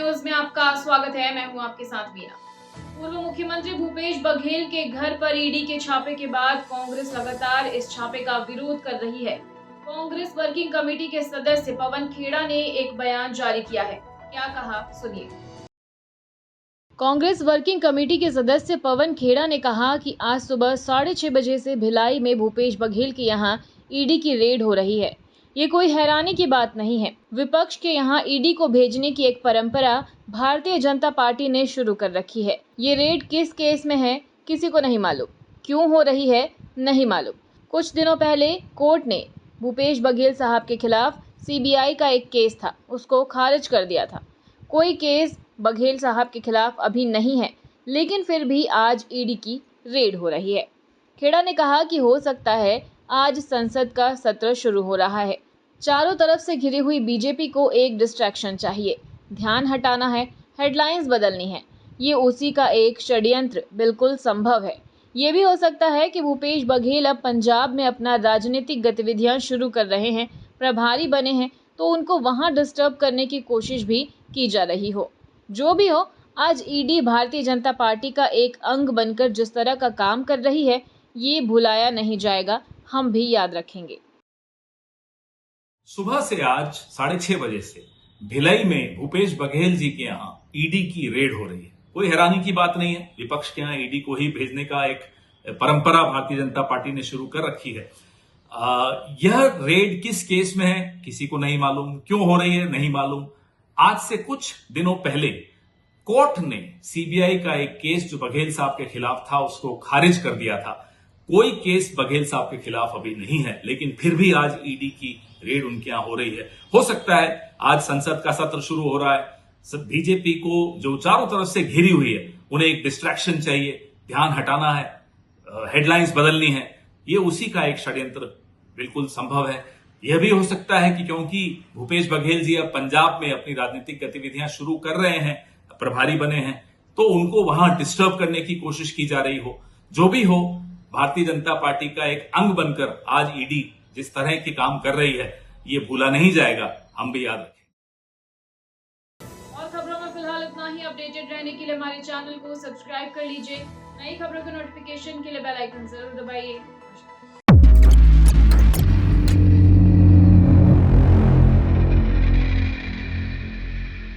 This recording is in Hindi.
न्यूज में आपका स्वागत है। मैं हूं आपके साथ वीना। पूर्व मुख्यमंत्री भूपेश बघेल के घर पर ईडी के छापे के बाद कांग्रेस लगातार इस छापे का विरोध कर रही है। कांग्रेस वर्किंग कमेटी के सदस्य पवन खेड़ा ने एक बयान जारी किया है। क्या कहा, सुनिए। कांग्रेस वर्किंग कमेटी के सदस्य पवन खेड़ा ने कहा कि आज सुबह 6:30 बजे से भिलाई में भूपेश बघेल के यहां ईडी की रेड हो रही है। ये कोई हैरानी की बात नहीं है। विपक्ष के यहाँ ईडी को भेजने की एक परंपरा भारतीय जनता पार्टी ने शुरू कर रखी है। ये रेड किस केस में है, किसी को नहीं मालूम। क्यों हो रही है, नहीं मालूम। कुछ दिनों पहले कोर्ट ने भूपेश बघेल साहब के खिलाफ सीबीआई का एक केस था, उसको खारिज कर दिया था। कोई केस बघेल साहब के खिलाफ अभी नहीं है, लेकिन फिर भी आज ईडी की रेड हो रही है। खेड़ा ने कहा कि हो सकता है आज संसद का सत्र शुरू हो रहा है। चारों तरफ से घिरी हुई बीजेपी को एक डिस्ट्रैक्शन चाहिए, ध्यान हटाना है, हेडलाइंस बदलनी है। ये उसी का एक षड्यंत्र बिल्कुल संभव है। ये भी हो सकता है कि भूपेश बघेल अब पंजाब में अपना राजनीतिक गतिविधियां शुरू कर रहे हैं, प्रभारी बने हैं, तो उनको वहां डिस्टर्ब करने की कोशिश भी की जा रही हो। जो भी हो, आज ईडी भारतीय जनता पार्टी का एक अंग बनकर जिस तरह का काम कर रही है, ये भुलाया नहीं जाएगा, हम भी याद रखेंगे। सुबह से आज 6:30 बजे से भिलाई में भूपेश बघेल जी के यहाँ ईडी की रेड हो रही है। कोई हैरानी की बात नहीं है। विपक्ष के यहाँ ईडी को ही भेजने का एक परंपरा भारतीय जनता पार्टी ने शुरू कर रखी है। यह रेड किस केस में है, किसी को नहीं मालूम। क्यों हो रही है, नहीं मालूम। आज से कुछ दिनों पहले कोर्ट ने सीबीआई का एक केस जो बघेल साहब के खिलाफ था, उसको खारिज कर दिया था। कोई केस बघेल साहब के खिलाफ अभी नहीं है, लेकिन फिर भी आज ईडी की रेड उनके यहां हो रही है। हो सकता है आज संसद का सत्र शुरू हो रहा है। बीजेपी को जो चारों तरफ से घिरी हुई है, उन्हें एक डिस्ट्रैक्शन चाहिए, ध्यान हटाना है, हेडलाइंस बदलनी है। ये उसी का एक षड्यंत्र बिल्कुल संभव है। यह भी हो सकता है कि क्योंकि भूपेश बघेल जी अब पंजाब में अपनी राजनीतिक गतिविधियां शुरू कर रहे हैं, प्रभारी बने हैं, तो उनको वहां डिस्टर्ब करने की कोशिश की जा रही हो। जो भी हो, भारतीय जनता पार्टी का एक अंग बनकर आज ईडी जिस तरह के काम कर रही है, ये भूला नहीं जाएगा, हम भी याद रखें। और खबरों में फिलहाल इतना ही। अपडेटेड रहने के लिए हमारे चैनल को सब्सक्राइब कर लीजिए। नई खबरों के नोटिफिकेशन के लिए बेल आइकन जरूर दबाइए।